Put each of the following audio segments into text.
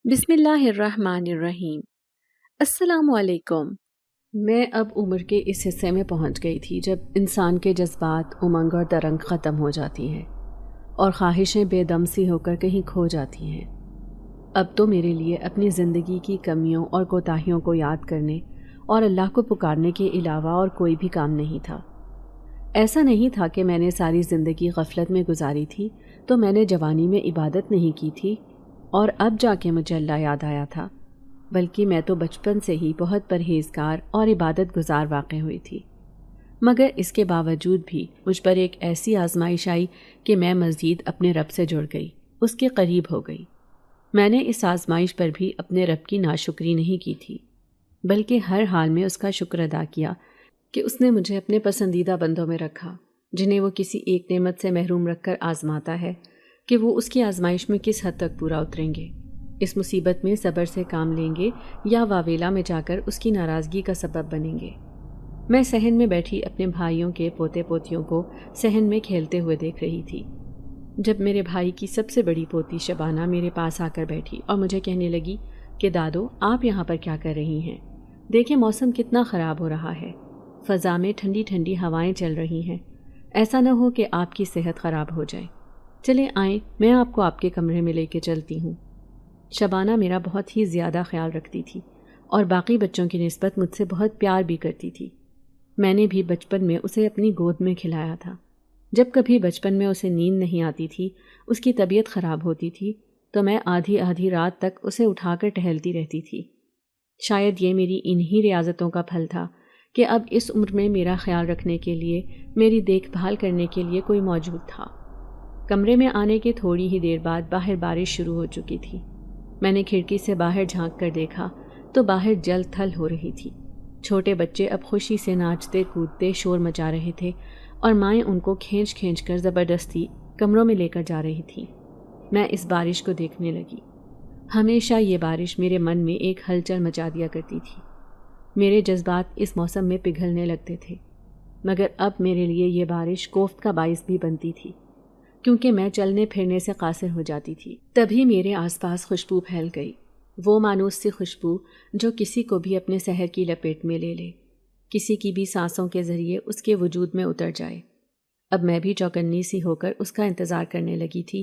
بسم اللہ الرحمن الرحیم۔ السلام علیکم۔ میں اب عمر کے اس حصے میں پہنچ گئی تھی جب انسان کے جذبات، امنگ اور ترنگ ختم ہو جاتی ہیں اور خواہشیں بے دم سی ہو کر کہیں کھو جاتی ہیں۔ اب تو میرے لیے اپنی زندگی کی کمیوں اور کوتاہیوں کو یاد کرنے اور اللہ کو پکارنے کے علاوہ اور کوئی بھی کام نہیں تھا۔ ایسا نہیں تھا کہ میں نے ساری زندگی غفلت میں گزاری تھی تو میں نے جوانی میں عبادت نہیں کی تھی اور اب جا کے مجھے اللہ یاد آیا تھا، بلکہ میں تو بچپن سے ہی بہت پرہیزگار اور عبادت گزار واقع ہوئی تھی۔ مگر اس کے باوجود بھی مجھ پر ایک ایسی آزمائش آئی کہ میں مزید اپنے رب سے جڑ گئی، اس کے قریب ہو گئی۔ میں نے اس آزمائش پر بھی اپنے رب کی ناشکری نہیں کی تھی، بلکہ ہر حال میں اس کا شکر ادا کیا کہ اس نے مجھے اپنے پسندیدہ بندوں میں رکھا، جنہیں وہ کسی ایک نعمت سے محروم رکھ کر آزماتا ہے کہ وہ اس کی آزمائش میں کس حد تک پورا اتریں گے، اس مصیبت میں صبر سے کام لیں گے یا واویلا میں جا کر اس کی ناراضگی کا سبب بنیں گے۔ میں صحن میں بیٹھی اپنے بھائیوں کے پوتے پوتیوں کو صحن میں کھیلتے ہوئے دیکھ رہی تھی، جب میرے بھائی کی سب سے بڑی پوتی شبانہ میرے پاس آ کر بیٹھی اور مجھے کہنے لگی کہ دادو، آپ یہاں پر کیا کر رہی ہیں؟ دیکھیں موسم کتنا خراب ہو رہا ہے، فضا میں ٹھنڈی ٹھنڈی ہوائیں چل رہی ہیں، ایسا نہ ہو کہ آپ کی صحت خراب ہو جائے۔ چلیں آئیں، میں آپ کو آپ کے کمرے میں لے کے چلتی ہوں۔ شبانہ میرا بہت ہی زیادہ خیال رکھتی تھی اور باقی بچوں کی نسبت مجھ سے بہت پیار بھی کرتی تھی۔ میں نے بھی بچپن میں اسے اپنی گود میں کھلایا تھا۔ جب کبھی بچپن میں اسے نیند نہیں آتی تھی، اس کی طبیعت خراب ہوتی تھی، تو میں آدھی آدھی رات تک اسے اٹھا کر ٹہلتی رہتی تھی۔ شاید یہ میری انہی ریاضتوں کا پھل تھا کہ اب اس عمر میں میرا خیال رکھنے کے لیے، میری دیکھ بھال کرنے کے لیے کوئی موجود تھا۔ کمرے میں آنے کے تھوڑی ہی دیر بعد باہر بارش شروع ہو چکی تھی۔ میں نے کھڑکی سے باہر جھانک کر دیکھا تو باہر جل تھل ہو رہی تھی۔ چھوٹے بچے اب خوشی سے ناچتے کودتے شور مچا رہے تھے اور مائیں ان کو کھینچ کھینچ کر زبردستی کمروں میں لے کر جا رہی تھیں۔ میں اس بارش کو دیکھنے لگی۔ ہمیشہ یہ بارش میرے من میں ایک ہلچل مچا دیا کرتی تھی۔ میرے جذبات اس موسم میں پگھلنے لگتے تھے، مگر اب میرے لیے یہ بارش کوفت کا باعث بھی بنتی تھی، کیونکہ میں چلنے پھرنے سے قاصر ہو جاتی تھی۔ تبھی میرے آس پاس خوشبو پھیل گئی، وہ مانوس سی خوشبو جو کسی کو بھی اپنے سحر کی لپیٹ میں لے لے، کسی کی بھی سانسوں کے ذریعے اس کے وجود میں اتر جائے۔ اب میں بھی چوکنی سی ہو کر اس کا انتظار کرنے لگی تھی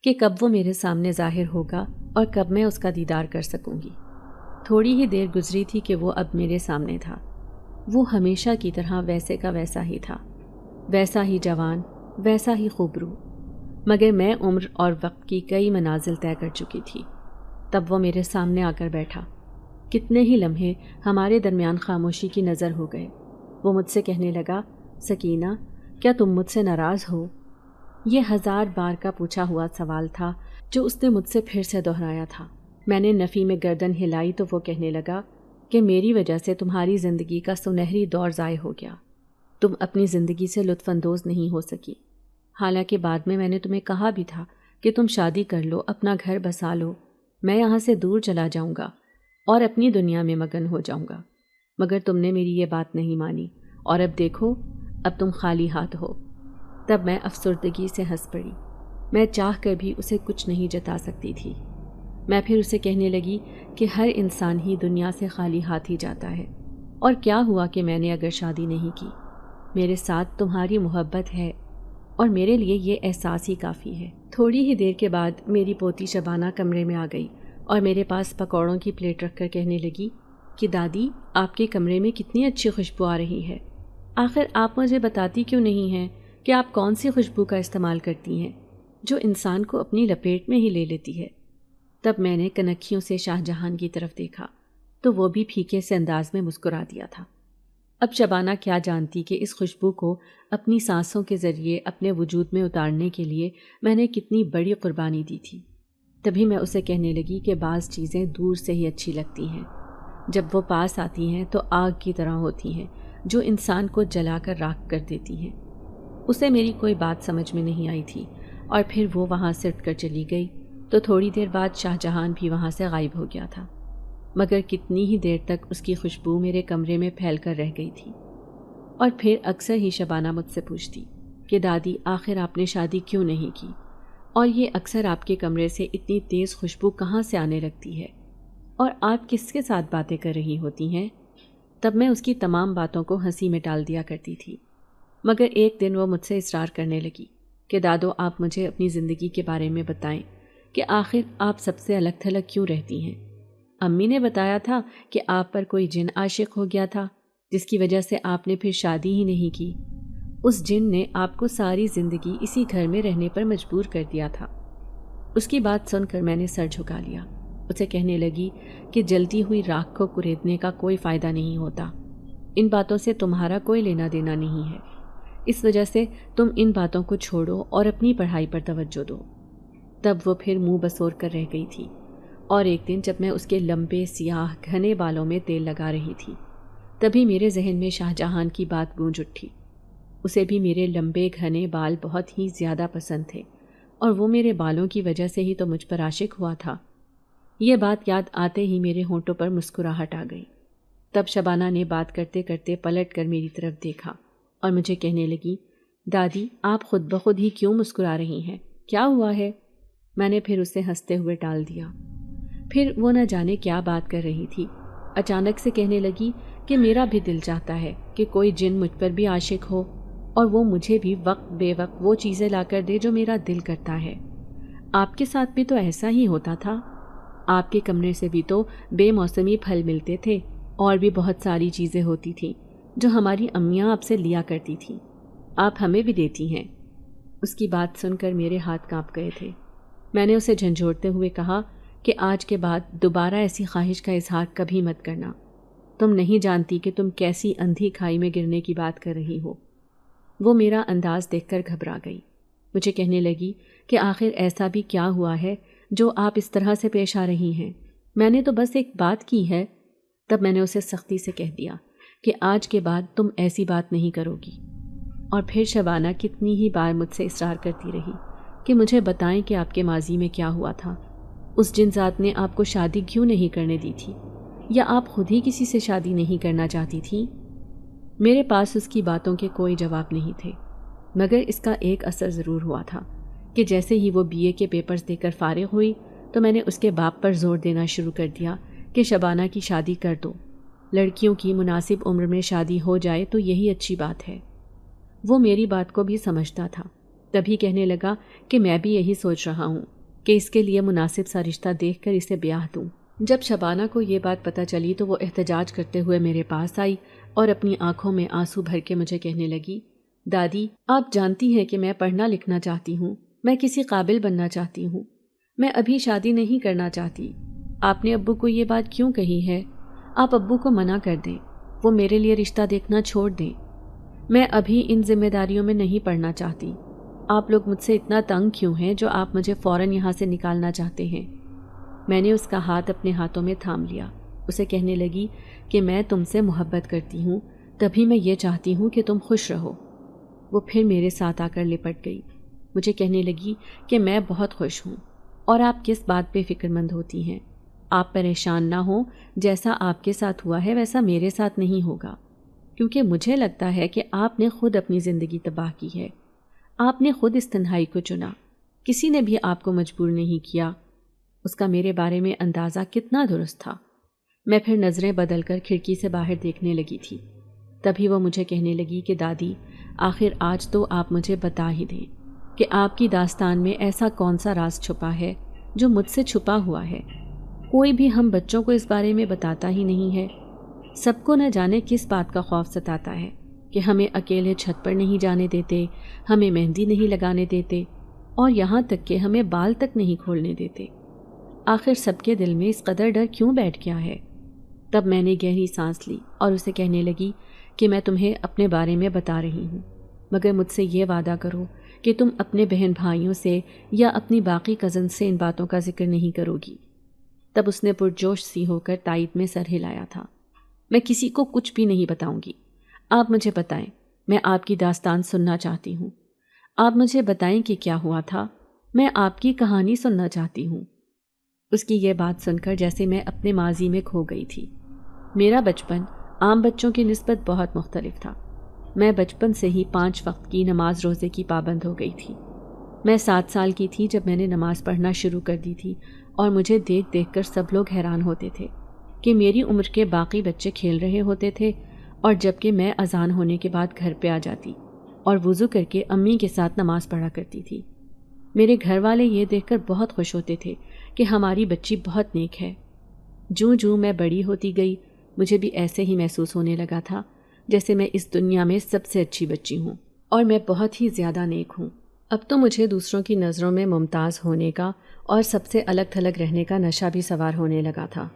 کہ کب وہ میرے سامنے ظاہر ہوگا اور کب میں اس کا دیدار کر سکوں گی۔ تھوڑی ہی دیر گزری تھی کہ وہ اب میرے سامنے تھا۔ وہ ہمیشہ کی طرح ویسے کا ویسا ہی تھا، ویسا ہی جوان، ویسا ہی خوبرو، مگر میں عمر اور وقت کی کئی منازل طے کر چکی تھی۔ تب وہ میرے سامنے آ کر بیٹھا۔ کتنے ہی لمحے ہمارے درمیان خاموشی کی نظر ہو گئے۔ وہ مجھ سے کہنے لگا، سکینہ، کیا تم مجھ سے ناراض ہو؟ یہ 1000 بار کا پوچھا ہوا سوال تھا جو اس نے مجھ سے پھر سے دہرایا تھا۔ میں نے نفی میں گردن ہلائی تو وہ کہنے لگا کہ میری وجہ سے تمہاری زندگی کا سنہری دور ضائع ہو گیا، تم اپنی زندگی سے لطف اندوز نہیں ہو سکی۔ حالانکہ بعد میں نے تمہیں کہا بھی تھا کہ تم شادی کر لو، اپنا گھر بسا لو، میں یہاں سے دور چلا جاؤں گا اور اپنی دنیا میں مگن ہو جاؤں گا، مگر تم نے میری یہ بات نہیں مانی اور اب دیکھو، اب تم خالی ہاتھ ہو۔ تب میں افسردگی سے ہنس پڑی۔ میں چاہ کر بھی اسے کچھ نہیں جتا سکتی تھی۔ میں پھر اسے کہنے لگی کہ ہر انسان ہی دنیا سے خالی ہاتھ ہی جاتا ہے، اور کیا ہوا کہ میں نے اگر شادی نہیں کی، میرے ساتھ تمہاری محبت ہے اور میرے لیے یہ احساس ہی کافی ہے۔ تھوڑی ہی دیر کے بعد میری پوتی شبانہ کمرے میں آ گئی اور میرے پاس پکوڑوں کی پلیٹ رکھ کر کہنے لگی کہ دادی، آپ کے کمرے میں کتنی اچھی خوشبو آ رہی ہے، آخر آپ مجھے بتاتی کیوں نہیں ہیں کہ آپ کون سی خوشبو کا استعمال کرتی ہیں جو انسان کو اپنی لپیٹ میں ہی لے لیتی ہے۔ تب میں نے کنکھیوں سے شاہ جہان کی طرف دیکھا تو وہ بھی پھیکے سے انداز میں مسکرا دیا تھا۔ اب شبانہ کیا جانتی کہ اس خوشبو کو اپنی سانسوں کے ذریعے اپنے وجود میں اتارنے کے لیے میں نے کتنی بڑی قربانی دی تھی۔ تبھی میں اسے کہنے لگی کہ بعض چیزیں دور سے ہی اچھی لگتی ہیں، جب وہ پاس آتی ہیں تو آگ کی طرح ہوتی ہیں جو انسان کو جلا کر راکھ کر دیتی ہیں۔ اسے میری کوئی بات سمجھ میں نہیں آئی تھی اور پھر وہ وہاں سے اٹھ کر چلی گئی تو تھوڑی دیر بعد شاہ جہان بھی وہاں سے غائب ہو گیا تھا، مگر کتنی ہی دیر تک اس کی خوشبو میرے کمرے میں پھیل کر رہ گئی تھی۔ اور پھر اکثر ہی شبانہ مجھ سے پوچھتی کہ دادی، آخر آپ نے شادی کیوں نہیں کی؟ اور یہ اکثر آپ کے کمرے سے اتنی تیز خوشبو کہاں سے آنے لگتی ہے، اور آپ کس کے ساتھ باتیں کر رہی ہوتی ہیں؟ تب میں اس کی تمام باتوں کو ہنسی میں ٹال دیا کرتی تھی، مگر ایک دن وہ مجھ سے اصرار کرنے لگی کہ دادو آپ مجھے اپنی زندگی کے بارے میں بتائیں کہ آخر آپ سب سے الگ تھلگ کیوں رہتی ہیں۔ امی نے بتایا تھا کہ آپ پر کوئی جن عاشق ہو گیا تھا، جس کی وجہ سے آپ نے پھر شادی ہی نہیں کی۔ اس جن نے آپ کو ساری زندگی اسی گھر میں رہنے پر مجبور کر دیا تھا۔ اس کی بات سن کر میں نے سر جھکا لیا۔ اسے کہنے لگی کہ جلتی ہوئی راکھ کو کریدنے کا کوئی فائدہ نہیں ہوتا، ان باتوں سے تمہارا کوئی لینا دینا نہیں ہے، اس وجہ سے تم ان باتوں کو چھوڑو اور اپنی پڑھائی پر توجہ دو۔ تب وہ پھر منہ بسور کر رہ گئی تھی، اور ایک دن جب میں اس کے لمبے سیاہ گھنے بالوں میں تیل لگا رہی تھی، تبھی میرے ذہن میں شاہ جہان کی بات گونج اٹھی۔ اسے بھی میرے لمبے گھنے بال بہت ہی زیادہ پسند تھے، اور وہ میرے بالوں کی وجہ سے ہی تو مجھ پر عاشق ہوا تھا۔ یہ بات یاد آتے ہی میرے ہونٹوں پر مسکراہٹ آ گئی۔ تب شبانہ نے بات کرتے کرتے پلٹ کر میری طرف دیکھا اور مجھے کہنے لگی، دادی آپ خود بخود ہی کیوں مسکرا رہی ہیں؟ کیا ہوا ہے؟ میں نے پھر اسے ہنستے ہوئے ٹال دیا۔ پھر وہ نہ جانے کیا بات کر رہی تھی، اچانک سے کہنے لگی کہ میرا بھی دل چاہتا ہے کہ کوئی جن مجھ پر بھی عاشق ہو، اور وہ مجھے بھی وقت بے وقت وہ چیزیں لا کر دے جو میرا دل کرتا ہے۔ آپ کے ساتھ بھی تو ایسا ہی ہوتا تھا، آپ کے کمرے سے بھی تو بے موسمی پھل ملتے تھے، اور بھی بہت ساری چیزیں ہوتی تھیں جو ہماری امیاں آپ سے لیا کرتی تھیں، آپ ہمیں بھی دیتی ہیں۔ اس کی بات سن کر میرے ہاتھ کانپ گئے تھے۔ میں نے اسے جھنجھوڑتے ہوئے کہا کہ آج کے بعد دوبارہ ایسی خواہش کا اظہار کبھی مت کرنا، تم نہیں جانتی کہ تم کیسی اندھی کھائی میں گرنے کی بات کر رہی ہو۔ وہ میرا انداز دیکھ کر گھبرا گئی، مجھے کہنے لگی کہ آخر ایسا بھی کیا ہوا ہے جو آپ اس طرح سے پیش آ رہی ہیں؟ میں نے تو بس ایک بات کی ہے۔ تب میں نے اسے سختی سے کہہ دیا کہ آج کے بعد تم ایسی بات نہیں کرو گی۔ اور پھر شبانہ کتنی ہی بار مجھ سے اصرار کرتی رہی کہ مجھے بتائیں کہ آپ کے ماضی میں کیا ہوا تھا، اس جن ذات نے آپ کو شادی کیوں نہیں کرنے دی تھی، یا آپ خود ہی کسی سے شادی نہیں کرنا چاہتی تھیں؟ میرے پاس اس کی باتوں کے کوئی جواب نہیں تھے، مگر اس کا ایک اثر ضرور ہوا تھا کہ جیسے ہی وہ BA کے پیپرز دے کر فارغ ہوئی تو میں نے اس کے باپ پر زور دینا شروع کر دیا کہ شبانہ کی شادی کر دو، لڑکیوں کی مناسب عمر میں شادی ہو جائے تو یہی اچھی بات ہے۔ وہ میری بات کو بھی سمجھتا تھا، تبھی کہنے لگا کہ میں بھی یہی سوچ رہا ہوں کہ اس کے لیے مناسب سا رشتہ دیکھ کر اسے بیاہ دوں۔ جب شبانہ کو یہ بات پتہ چلی تو وہ احتجاج کرتے ہوئے میرے پاس آئی اور اپنی آنکھوں میں آنسو بھر کے مجھے کہنے لگی، دادی آپ جانتی ہیں کہ میں پڑھنا لکھنا چاہتی ہوں، میں کسی قابل بننا چاہتی ہوں، میں ابھی شادی نہیں کرنا چاہتی۔ آپ نے ابو کو یہ بات کیوں کہی ہے؟ آپ ابو کو منع کر دیں، وہ میرے لیے رشتہ دیکھنا چھوڑ دیں۔ میں ابھی ان ذمہ داریوں میں نہیں پڑنا چاہتی۔ آپ لوگ مجھ سے اتنا تنگ کیوں ہیں جو آپ مجھے فوراً یہاں سے نکالنا چاہتے ہیں؟ میں نے اس کا ہاتھ اپنے ہاتھوں میں تھام لیا، اسے کہنے لگی کہ میں تم سے محبت کرتی ہوں، تبھی میں یہ چاہتی ہوں کہ تم خوش رہو۔ وہ پھر میرے ساتھ آ کر لپٹ گئی، مجھے کہنے لگی کہ میں بہت خوش ہوں، اور آپ کس بات پہ فکر مند ہوتی ہیں؟ آپ پریشان نہ ہوں، جیسا آپ کے ساتھ ہوا ہے ویسا میرے ساتھ نہیں ہوگا، کیونکہ مجھے لگتا ہے کہ آپ نے خود اپنی زندگی تباہ کی ہے، آپ نے خود اس تنہائی کو چنا، کسی نے بھی آپ کو مجبور نہیں کیا۔ اس کا میرے بارے میں اندازہ کتنا درست تھا۔ میں پھر نظریں بدل کر کھڑکی سے باہر دیکھنے لگی تھی، تبھی وہ مجھے کہنے لگی کہ دادی آخر آج تو آپ مجھے بتا ہی دیں کہ آپ کی داستان میں ایسا کون سا راز چھپا ہے جو مجھ سے چھپا ہوا ہے۔ کوئی بھی ہم بچوں کو اس بارے میں بتاتا ہی نہیں ہے، سب کو نہ جانے کس بات کا خوف ستاتا ہے کہ ہمیں اکیلے چھت پر نہیں جانے دیتے، ہمیں مہندی نہیں لگانے دیتے، اور یہاں تک کہ ہمیں بال تک نہیں کھولنے دیتے۔ آخر سب کے دل میں اس قدر ڈر کیوں بیٹھ گیا ہے؟ تب میں نے گہری سانس لی اور اسے کہنے لگی کہ میں تمہیں اپنے بارے میں بتا رہی ہوں، مگر مجھ سے یہ وعدہ کرو کہ تم اپنے بہن بھائیوں سے یا اپنی باقی کزن سے ان باتوں کا ذکر نہیں کرو گی۔ تب اس نے پرجوش سی ہو کر تائید میں سر ہلایا تھا۔ میں کسی کو کچھ بھی نہیں بتاؤں گی، آپ مجھے بتائیں، میں آپ کی داستان سننا چاہتی ہوں، آپ مجھے بتائیں کہ کیا ہوا تھا، میں آپ کی کہانی سننا چاہتی ہوں۔ اس کی یہ بات سن کر جیسے میں اپنے ماضی میں کھو گئی تھی۔ میرا بچپن عام بچوں کی نسبت بہت مختلف تھا۔ میں بچپن سے ہی 5 وقت کی نماز روزے کی پابند ہو گئی تھی۔ میں 7 سال کی تھی جب میں نے نماز پڑھنا شروع کر دی تھی، اور مجھے دیکھ دیکھ کر سب لوگ حیران ہوتے تھے کہ میری عمر کے باقی بچے کھیل رہے ہوتے تھے، اور جبکہ میں اذان ہونے کے بعد گھر پہ آ جاتی اور وضو کر کے امی کے ساتھ نماز پڑھا کرتی تھی۔ میرے گھر والے یہ دیکھ کر بہت خوش ہوتے تھے کہ ہماری بچی بہت نیک ہے۔ جوں جوں میں بڑی ہوتی گئی، مجھے بھی ایسے ہی محسوس ہونے لگا تھا جیسے میں اس دنیا میں سب سے اچھی بچی ہوں اور میں بہت ہی زیادہ نیک ہوں۔ اب تو مجھے دوسروں کی نظروں میں ممتاز ہونے کا اور سب سے الگ تھلگ رہنے کا نشہ بھی سوار ہونے لگا تھا۔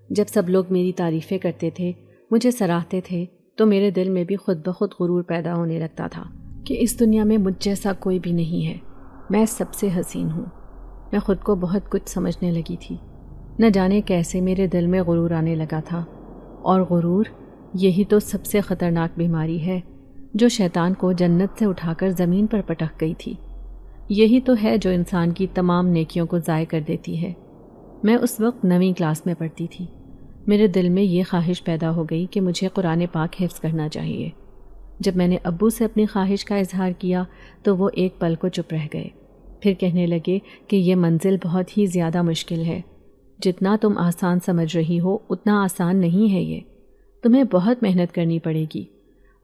جب سب لوگ میری تعریفیں کرتے تھے، مجھے سراہتے تھے، تو میرے دل میں بھی خود بخود غرور پیدا ہونے لگتا تھا کہ اس دنیا میں مجھ جیسا کوئی بھی نہیں ہے، میں سب سے حسین ہوں۔ میں خود کو بہت کچھ سمجھنے لگی تھی۔ نہ جانے کیسے میرے دل میں غرور آنے لگا تھا، اور غرور یہی تو سب سے خطرناک بیماری ہے جو شیطان کو جنت سے اٹھا کر زمین پر پٹک گئی تھی۔ یہی تو ہے جو انسان کی تمام نیکیوں کو ضائع کر دیتی ہے۔ میں اس وقت 9ویں کلاس میں پڑھتی تھی۔ میرے دل میں یہ خواہش پیدا ہو گئی کہ مجھے قرآن پاک حفظ کرنا چاہیے۔ جب میں نے ابو سے اپنی خواہش کا اظہار کیا تو وہ ایک پل کو چپ رہ گئے، پھر کہنے لگے کہ یہ منزل بہت ہی زیادہ مشکل ہے، جتنا تم آسان سمجھ رہی ہو اتنا آسان نہیں ہے، یہ تمہیں بہت محنت کرنی پڑے گی،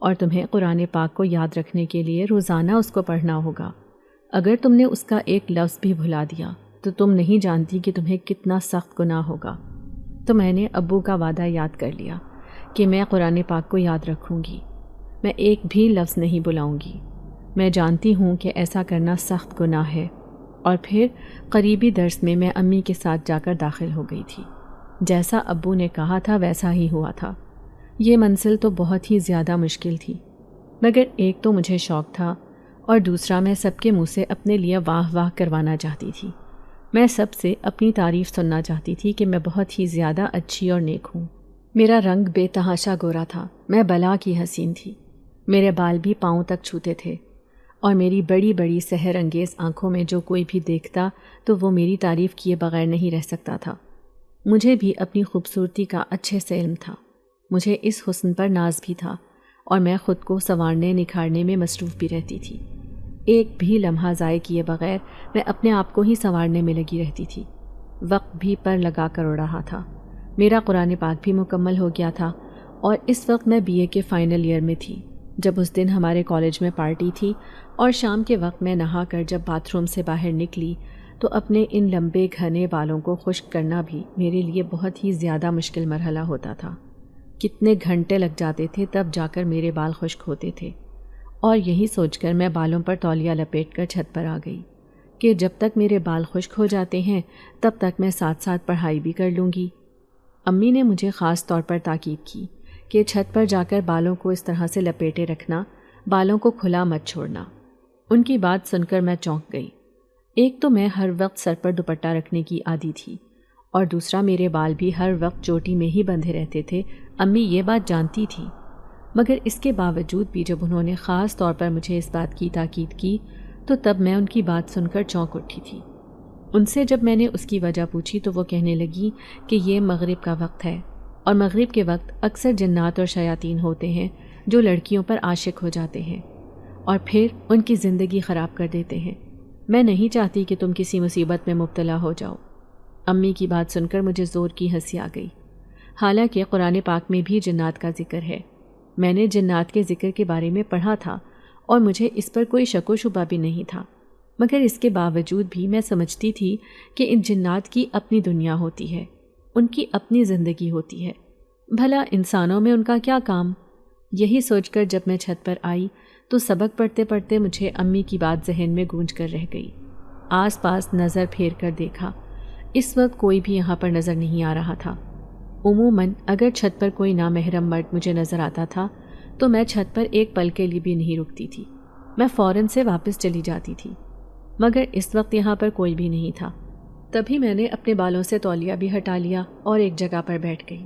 اور تمہیں قرآن پاک کو یاد رکھنے کے لیے روزانہ اس کو پڑھنا ہوگا۔ اگر تم نے اس کا ایک لفظ بھی بھلا دیا تو تم نہیں جانتی کہ تمہیں کتنا سخت گناہ ہوگا۔ تو میں نے ابو کا وعدہ یاد کر لیا کہ میں قرآن پاک کو یاد رکھوں گی، میں ایک بھی لفظ نہیں بلاؤں گی۔ میں جانتی ہوں کہ ایسا کرنا سخت گناہ ہے، اور پھر قریبی درس میں میں امی کے ساتھ جا کر داخل ہو گئی تھی۔ جیسا ابو نے کہا تھا ویسا ہی ہوا تھا۔ یہ منزل تو بہت ہی زیادہ مشکل تھی، مگر ایک تو مجھے شوق تھا، اور دوسرا میں سب کے منہ سے اپنے لیے واہ واہ کروانا چاہتی تھی۔ میں سب سے اپنی تعریف سننا چاہتی تھی کہ میں بہت ہی زیادہ اچھی اور نیک ہوں۔ میرا رنگ بے تحاشا گورا تھا، میں بلا کی حسین تھی، میرے بال بھی پاؤں تک چھوتے تھے، اور میری بڑی بڑی سحر انگیز آنکھوں میں جو کوئی بھی دیکھتا تو وہ میری تعریف کیے بغیر نہیں رہ سکتا تھا۔ مجھے بھی اپنی خوبصورتی کا اچھے سے علم تھا، مجھے اس حسن پر ناز بھی تھا، اور میں خود کو سنوارنے نکھارنے میں مصروف بھی رہتی تھی۔ ایک بھی لمحہ ضائع کیے بغیر میں اپنے آپ کو ہی سنوارنے میں لگی رہتی تھی۔ وقت بھی پر لگا کر اڑ رہا تھا۔ میرا قرآن پاک بھی مکمل ہو گیا تھا، اور اس وقت میں BA کے فائنل ایئر میں تھی جب اس دن ہمارے کالج میں پارٹی تھی، اور شام کے وقت میں نہا کر جب باتھ روم سے باہر نکلی تو اپنے ان لمبے گھنے بالوں کو خشک کرنا بھی میرے لیے بہت ہی زیادہ مشکل مرحلہ ہوتا تھا۔ کتنے گھنٹے لگ جاتے تھے تب جا کر میرے بال خشک ہوتے تھے، اور یہی سوچ کر میں بالوں پر تولیہ لپیٹ کر چھت پر آ گئی کہ جب تک میرے بال خشک ہو جاتے ہیں تب تک میں ساتھ ساتھ پڑھائی بھی کر لوں گی۔ امی نے مجھے خاص طور پر تاکید کی کہ چھت پر جا کر بالوں کو اس طرح سے لپیٹے رکھنا، بالوں کو کھلا مت چھوڑنا۔ ان کی بات سن کر میں چونک گئی۔ ایک تو میں ہر وقت سر پر دوپٹہ رکھنے کی عادی تھی، اور دوسرا میرے بال بھی ہر وقت چوٹی میں ہی بندھے رہتے تھے۔ امی یہ بات جانتی تھی، مگر اس کے باوجود بھی جب انہوں نے خاص طور پر مجھے اس بات کی تاکید کی تو تب میں ان کی بات سن کر چونک اٹھی تھی۔ ان سے جب میں نے اس کی وجہ پوچھی تو وہ کہنے لگی کہ یہ مغرب کا وقت ہے، اور مغرب کے وقت اکثر جنات اور شیاطین ہوتے ہیں جو لڑکیوں پر عاشق ہو جاتے ہیں اور پھر ان کی زندگی خراب کر دیتے ہیں۔ میں نہیں چاہتی کہ تم کسی مصیبت میں مبتلا ہو جاؤ۔ امی کی بات سن کر مجھے زور کی ہنسی آ گئی۔ حالانکہ قرآن پاک میں بھی جنات کا ذکر ہے، میں نے جنات کے ذکر کے بارے میں پڑھا تھا اور مجھے اس پر کوئی شک و شبہ بھی نہیں تھا، مگر اس کے باوجود بھی میں سمجھتی تھی کہ ان جنات کی اپنی دنیا ہوتی ہے، ان کی اپنی زندگی ہوتی ہے، بھلا انسانوں میں ان کا کیا کام؟ یہی سوچ کر جب میں چھت پر آئی تو سبق پڑھتے پڑھتے مجھے امی کی بات ذہن میں گونج کر رہ گئی۔ آس پاس نظر پھیر کر دیکھا، اس وقت کوئی بھی یہاں پر نظر نہیں آ رہا تھا۔ عموماً اگر چھت پر کوئی نامحرم مرد مجھے نظر آتا تھا تو میں چھت پر ایک پل کے لیے بھی نہیں رکتی تھی، میں فوراً سے واپس چلی جاتی تھی، مگر اس وقت یہاں پر کوئی بھی نہیں تھا۔ تبھی میں نے اپنے بالوں سے تولیہ بھی ہٹا لیا اور ایک جگہ پر بیٹھ گئی۔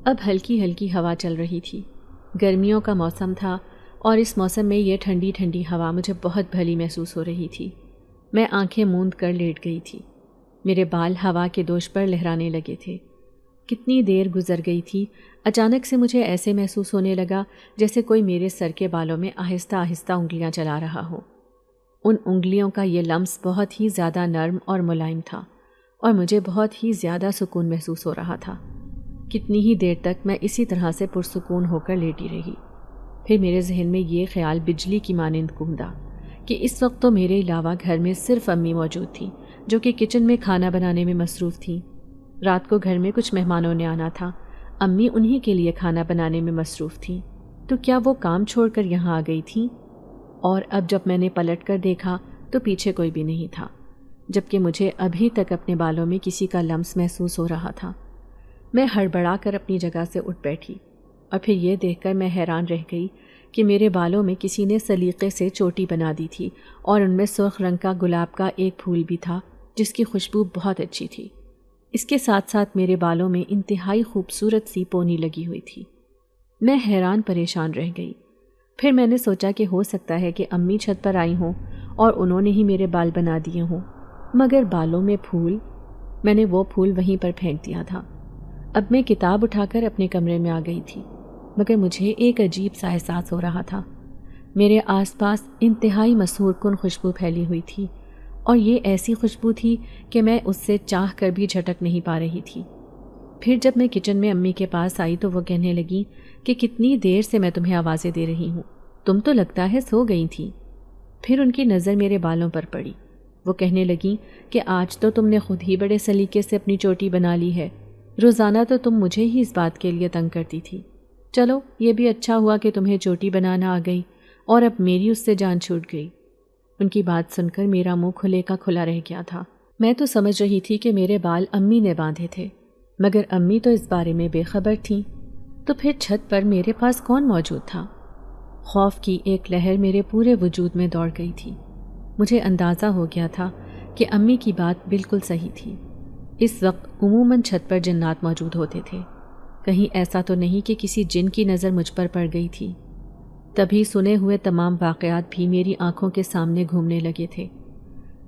اب ہلکی ہلکی ہوا چل رہی تھی، گرمیوں کا موسم تھا، اور اس موسم میں یہ ٹھنڈی ٹھنڈی ہوا مجھے بہت بھلی محسوس ہو رہی تھی۔ میں آنکھیں موند کر لیٹ گئی تھی، میرے بال ہوا کے دوش پر لہرانے لگے تھے۔ کتنی دیر گزر گئی تھی، اچانک سے مجھے ایسے محسوس ہونے لگا جیسے کوئی میرے سر کے بالوں میں آہستہ آہستہ انگلیاں چلا رہا ہو۔ ان انگلیوں کا یہ لمس بہت ہی زیادہ نرم اور ملائم تھا اور مجھے بہت ہی زیادہ سکون محسوس ہو رہا تھا۔ کتنی ہی دیر تک میں اسی طرح سے پرسکون ہو کر لیٹی رہی۔ پھر میرے ذہن میں یہ خیال بجلی کی مانند گوندا کہ اس وقت تو میرے علاوہ گھر میں صرف امی موجود تھیں، جو کہ کچن میں کھانا بنانے میں مصروف تھیں۔ رات کو گھر میں کچھ مہمانوں نے آنا تھا، امی انہی کے لیے کھانا بنانے میں مصروف تھیں، تو کیا وہ کام چھوڑ کر یہاں آ گئی تھیں؟ اور اب جب میں نے پلٹ کر دیکھا تو پیچھے کوئی بھی نہیں تھا، جبکہ مجھے ابھی تک اپنے بالوں میں کسی کا لمس محسوس ہو رہا تھا۔ میں ہڑبڑا کر اپنی جگہ سے اٹھ بیٹھی اور پھر یہ دیکھ کر میں حیران رہ گئی کہ میرے بالوں میں کسی نے سلیقے سے چوٹی بنا دی تھی اور ان میں سرخ رنگ کا گلاب کا ایک پھول بھی تھا جس کی خوشبو بہت اچھی تھی۔ اس کے ساتھ ساتھ میرے بالوں میں انتہائی خوبصورت سی پونی لگی ہوئی تھی۔ میں حیران پریشان رہ گئی۔ پھر میں نے سوچا کہ ہو سکتا ہے کہ امی چھت پر آئی ہوں اور انہوں نے ہی میرے بال بنا دیے ہوں، مگر بالوں میں پھول، میں نے وہ پھول وہیں پر پھینک دیا تھا۔ اب میں کتاب اٹھا کر اپنے کمرے میں آ گئی تھی، مگر مجھے ایک عجیب سا احساس ہو رہا تھا۔ میرے آس پاس انتہائی مسحور کن خوشبو پھیلی ہوئی تھی، اور یہ ایسی خوشبو تھی کہ میں اس سے چاہ کر بھی جھٹک نہیں پا رہی تھی۔ پھر جب میں کچن میں امی کے پاس آئی تو وہ کہنے لگی کہ کتنی دیر سے میں تمہیں آوازیں دے رہی ہوں، تم تو لگتا ہے سو گئی تھی۔ پھر ان کی نظر میرے بالوں پر پڑی۔ وہ کہنے لگیں کہ آج تو تم نے خود ہی بڑے سلیقے سے اپنی چوٹی بنا لی ہے، روزانہ تو تم مجھے ہی اس بات کے لیے تنگ کرتی تھی۔ چلو یہ بھی اچھا ہوا کہ تمہیں چوٹی بنانا آ گئی اور اب میری اس سے جان چھوٹ گئی۔ ان کی بات سن کر میرا منہ کھلے کا کھلا رہ گیا تھا۔ میں تو سمجھ رہی تھی کہ میرے بال امی نے باندھے تھے، مگر امی تو اس بارے میں بے خبر تھیں۔ تو پھر چھت پر میرے پاس کون موجود تھا؟ خوف کی ایک لہر میرے پورے وجود میں دوڑ گئی تھی۔ مجھے اندازہ ہو گیا تھا کہ امی کی بات بالکل صحیح تھی۔ اس وقت عموماً چھت پر جنات موجود ہوتے تھے، کہیں ایسا تو نہیں کہ کسی جن کی نظر مجھ پر پڑ گئی تھی۔ تبھی سنے ہوئے تمام واقعات بھی میری آنکھوں کے سامنے گھومنے لگے تھے۔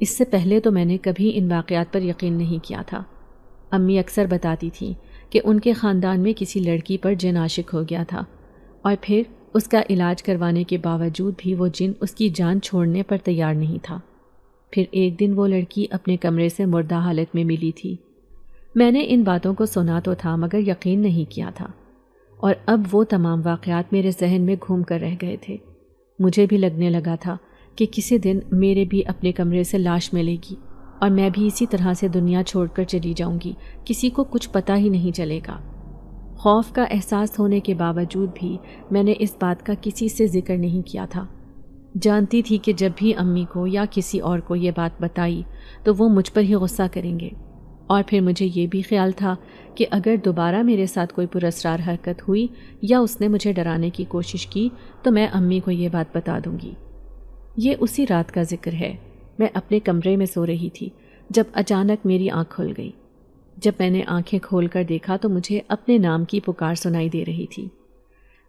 اس سے پہلے تو میں نے کبھی ان واقعات پر یقین نہیں کیا تھا۔ امی اکثر بتاتی تھیں کہ ان کے خاندان میں کسی لڑکی پر جن عاشق ہو گیا تھا، اور پھر اس کا علاج کروانے کے باوجود بھی وہ جن اس کی جان چھوڑنے پر تیار نہیں تھا۔ پھر ایک دن وہ لڑکی اپنے کمرے سے مردہ حالت میں ملی تھی۔ میں نے ان باتوں کو سنا تو تھا مگر یقین نہیں کیا تھا، اور اب وہ تمام واقعات میرے ذہن میں گھوم کر رہ گئے تھے۔ مجھے بھی لگنے لگا تھا کہ کسی دن میرے بھی اپنے کمرے سے لاش ملے گی اور میں بھی اسی طرح سے دنیا چھوڑ کر چلی جاؤں گی، کسی کو کچھ پتہ ہی نہیں چلے گا۔ خوف کا احساس ہونے کے باوجود بھی میں نے اس بات کا کسی سے ذکر نہیں کیا تھا۔ جانتی تھی کہ جب بھی امی کو یا کسی اور کو یہ بات بتائی تو وہ مجھ پر ہی غصہ کریں گے، اور پھر مجھے یہ بھی خیال تھا کہ اگر دوبارہ میرے ساتھ کوئی پراسرار حرکت ہوئی یا اس نے مجھے ڈرانے کی کوشش کی تو میں امی کو یہ بات بتا دوں گی۔ یہ اسی رات کا ذکر ہے۔ میں اپنے کمرے میں سو رہی تھی جب اچانک میری آنکھ کھل گئی۔ جب میں نے آنکھیں کھول کر دیکھا تو مجھے اپنے نام کی پکار سنائی دے رہی تھی۔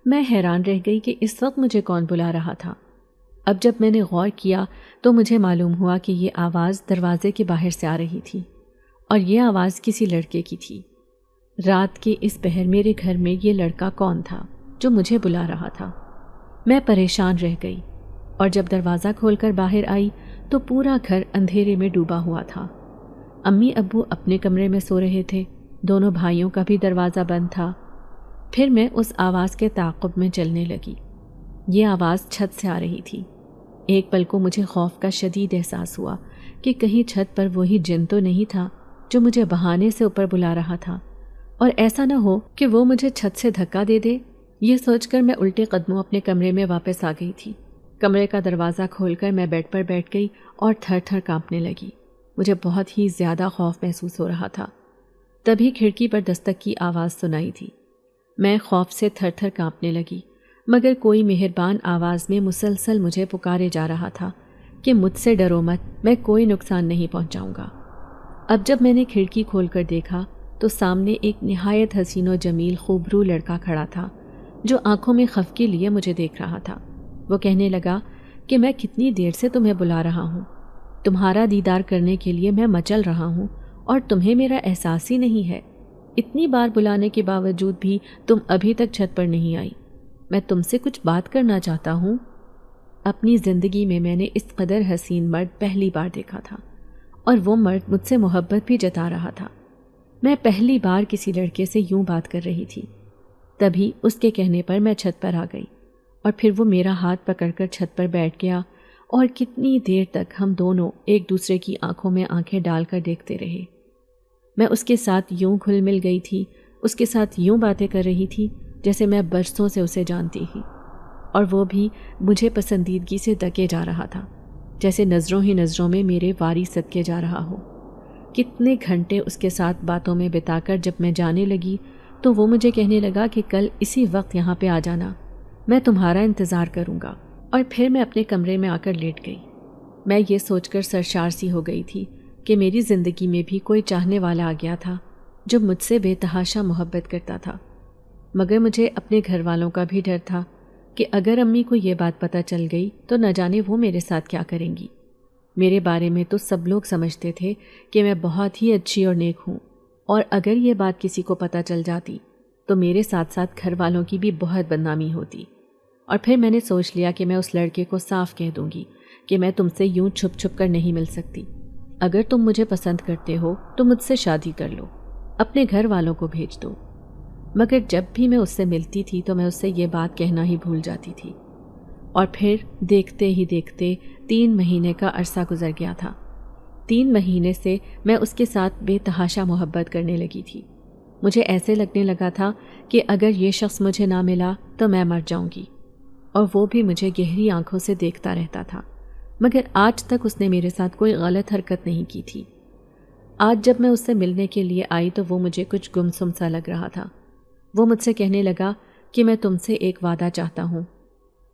میں حیران رہ گئی کہ اس وقت مجھے کون بلا رہا تھا۔ اب جب میں نے غور کیا تو مجھے معلوم ہوا کہ یہ آواز دروازے کے باہر سے آ رہی تھی، اور یہ آواز کسی لڑکے کی تھی۔ رات کے اس پہر میرے گھر میں یہ لڑکا کون تھا جو مجھے بلا رہا تھا؟ میں پریشان رہ گئی، اور جب دروازہ کھول کر باہر آئی تو پورا گھر اندھیرے میں ڈوبا ہوا تھا۔ امی ابو اپنے کمرے میں سو رہے تھے، دونوں بھائیوں کا بھی دروازہ بند تھا۔ پھر میں اس آواز کے تعاقب میں چلنے لگی۔ یہ آواز چھت سے آ رہی تھی۔ ایک پل کو مجھے خوف کا شدید احساس ہوا کہ کہیں چھت پر وہی جن تو نہیں تھا جو مجھے بہانے سے اوپر بلا رہا تھا، اور ایسا نہ ہو کہ وہ مجھے چھت سے دھکا دے دے۔ یہ سوچ کر میں الٹے قدموں اپنے کمرے میں واپس آ گئی تھی۔ کمرے کا دروازہ کھول کر میں بیڈ پر بیٹھ گئی اور تھر تھر کانپنے لگی۔ مجھے بہت ہی زیادہ خوف محسوس ہو رہا تھا۔ تبھی کھڑکی پر دستک کی آواز سنائی تھی۔ میں خوف سے تھر تھر کانپنے لگی، مگر کوئی مہربان آواز میں مسلسل مجھے پکارے جا رہا تھا کہ مجھ سے ڈرو مت، میں کوئی نقصان نہیں پہنچاؤں گا۔ اب جب میں نے کھڑکی کھول کر دیکھا تو سامنے ایک نہایت حسین و جمیل خوبرو لڑکا کھڑا تھا جو آنکھوں میں خفگی لیے مجھے دیکھ رہا تھا۔ وہ کہنے لگا کہ میں کتنی دیر سے تمہیں بلا رہا ہوں، تمہارا دیدار کرنے کے لیے میں مچل رہا ہوں اور تمہیں میرا احساس ہی نہیں ہے۔ اتنی بار بلانے کے باوجود بھی تم ابھی تک چھت پر نہیں آئی۔ میں تم سے کچھ بات کرنا چاہتا ہوں۔ اپنی زندگی میں نے اس قدر حسین مرد پہلی بار دیکھا تھا، اور وہ مرد مجھ سے محبت بھی جتا رہا تھا۔ میں پہلی بار کسی لڑکے سے یوں بات کر رہی تھی۔ تبھی اس کے کہنے پر میں چھت پر آ گئی، اور پھر وہ میرا ہاتھ پکڑ کر چھت پر بیٹھ گیا، اور کتنی دیر تک ہم دونوں ایک دوسرے کی آنکھوں میں آنکھیں ڈال کر دیکھتے رہے۔ میں اس کے ساتھ یوں گھل مل گئی تھی، اس کے ساتھ یوں باتیں کر رہی تھی جیسے میں برسوں سے اسے جانتی ہی، اور وہ بھی مجھے پسندیدگی سے دکے جا رہا تھا، جیسے نظروں ہی نظروں میں میرے واری صدقے جا رہا ہو۔ کتنے گھنٹے اس کے ساتھ باتوں میں بتا کر جب میں جانے لگی تو وہ مجھے کہنے لگا کہ کل اسی وقت یہاں پہ آ جانا، میں تمہارا انتظار کروں گا، اور پھر میں اپنے کمرے میں آ کر لیٹ گئی۔ میں یہ سوچ کر سرشار سی ہو گئی تھی کہ میری زندگی میں بھی کوئی چاہنے والا آ گیا تھا جو مجھ سے بے تحاشا محبت کرتا تھا، مگر مجھے اپنے گھر والوں کا بھی ڈر تھا کہ اگر امی کو یہ بات پتہ چل گئی تو نہ جانے وہ میرے ساتھ کیا کریں گی۔ میرے بارے میں تو سب لوگ سمجھتے تھے کہ میں بہت ہی اچھی اور نیک ہوں، اور اگر یہ بات کسی کو پتہ چل جاتی تو میرے ساتھ ساتھ گھر والوں کی بھی بہت بدنامی ہوتی۔ اور پھر میں نے سوچ لیا کہ میں اس لڑکے کو صاف کہہ دوں گی کہ میں تم سے یوں چھپ چھپ کر نہیں مل سکتی، اگر تم مجھے پسند کرتے ہو تو مجھ سے شادی کر لو، اپنے گھر والوں کو بھیج دو۔ مگر جب بھی میں اس سے ملتی تھی تو میں اس سے یہ بات کہنا ہی بھول جاتی تھی، اور پھر دیکھتے ہی دیکھتے 3 مہینے کا عرصہ گزر گیا تھا۔ 3 مہینے سے میں اس کے ساتھ بے تحاشا محبت کرنے لگی تھی۔ مجھے ایسے لگنے لگا تھا کہ اگر یہ شخص مجھے نہ ملا تو میں مر جاؤں گی، اور وہ بھی مجھے گہری آنکھوں سے دیکھتا رہتا تھا، مگر آج تک اس نے میرے ساتھ کوئی غلط حرکت نہیں کی تھی۔ آج جب میں اس سے ملنے کے لیے آئی تو وہ مجھے کچھ گمسم سا لگ رہا تھا۔ وہ مجھ سے کہنے لگا کہ میں تم سے ایک وعدہ چاہتا ہوں۔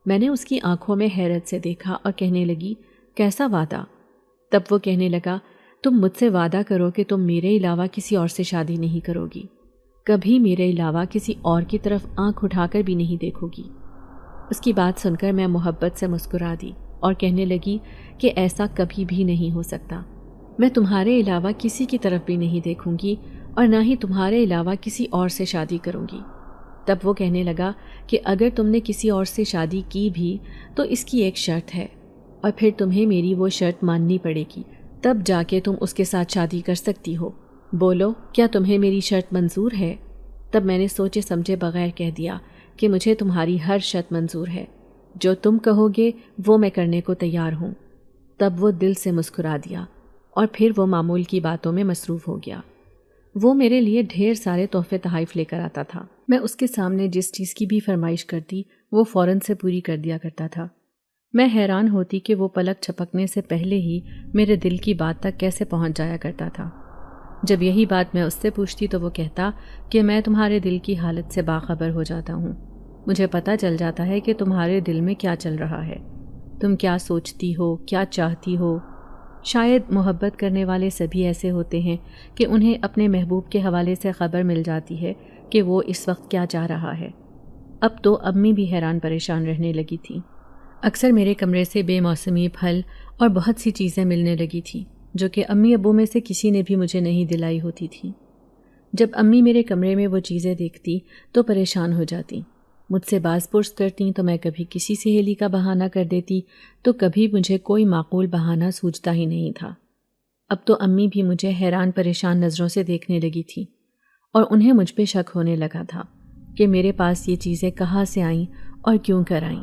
میں نے اس کی آنکھوں میں حیرت سے دیکھا اور کہنے لگی، کیسا وعدہ؟ تب وہ کہنے لگا، تم مجھ سے وعدہ کرو کہ تم میرے علاوہ کسی اور سے شادی نہیں کرو گی، کبھی میرے علاوہ کسی اور کی طرف آنکھ اٹھا کر بھی نہیں دیکھو گی۔ اس کی بات سن کر میں محبت سے مسکرا دی اور کہنے لگی کہ ایسا کبھی بھی نہیں ہو سکتا، میں تمہارے علاوہ کسی کی طرف بھی نہیں دیکھوں گی، اور نہ ہی تمہارے علاوہ کسی اور سے شادی کروں گی۔ تب وہ کہنے لگا کہ اگر تم نے کسی اور سے شادی کی بھی تو اس کی ایک شرط ہے، اور پھر تمہیں میری وہ شرط ماننی پڑے گی، تب جا کے تم اس کے ساتھ شادی کر سکتی ہو۔ بولو، کیا تمہیں میری شرط منظور ہے؟ تب میں نے سوچے سمجھے بغیر کہہ دیا کہ مجھے تمہاری ہر شرط منظور ہے، جو تم کہو گے وہ میں کرنے کو تیار ہوں۔ تب وہ دل سے مسکرا دیا، اور پھر وہ معمول کی باتوں میں مصروف ہو گیا۔ وہ میرے لیے ڈھیر سارے تحفے تحائف لے کر آتا تھا۔ میں اس کے سامنے جس چیز کی بھی فرمائش کرتی وہ فوراً سے پوری کر دیا کرتا تھا۔ میں حیران ہوتی کہ وہ پلک چھپکنے سے پہلے ہی میرے دل کی بات تک کیسے پہنچ جایا کرتا تھا۔ جب یہی بات میں اس سے پوچھتی تو وہ کہتا کہ میں تمہارے دل کی حالت سے باخبر ہو جاتا ہوں، مجھے پتہ چل جاتا ہے کہ تمہارے دل میں کیا چل رہا ہے، تم کیا سوچتی ہو، کیا چاہتی ہو۔ شاید محبت کرنے والے سبھی ایسے ہوتے ہیں کہ انہیں اپنے محبوب کے حوالے سے خبر مل جاتی ہے کہ وہ اس وقت کیا چاہ رہا ہے۔ اب تو امی بھی حیران پریشان رہنے لگی تھی۔ اکثر میرے کمرے سے بے موسمی پھل اور بہت سی چیزیں ملنے لگی تھیں جو کہ امی ابو میں سے کسی نے بھی مجھے نہیں دلائی ہوتی تھی۔ جب امی میرے کمرے میں وہ چیزیں دیکھتی تو پریشان ہو جاتی، مجھ سے باز پرس کرتی تو میں کبھی کسی سہیلی کا بہانہ کر دیتی تو کبھی مجھے کوئی معقول بہانہ سوجتا ہی نہیں تھا۔ اب تو امی بھی مجھے حیران پریشان نظروں سے دیکھنے لگی تھی، اور انہیں مجھ پہ شک ہونے لگا تھا کہ میرے پاس یہ چیزیں کہاں سے آئیں اور کیوں کر آئیں۔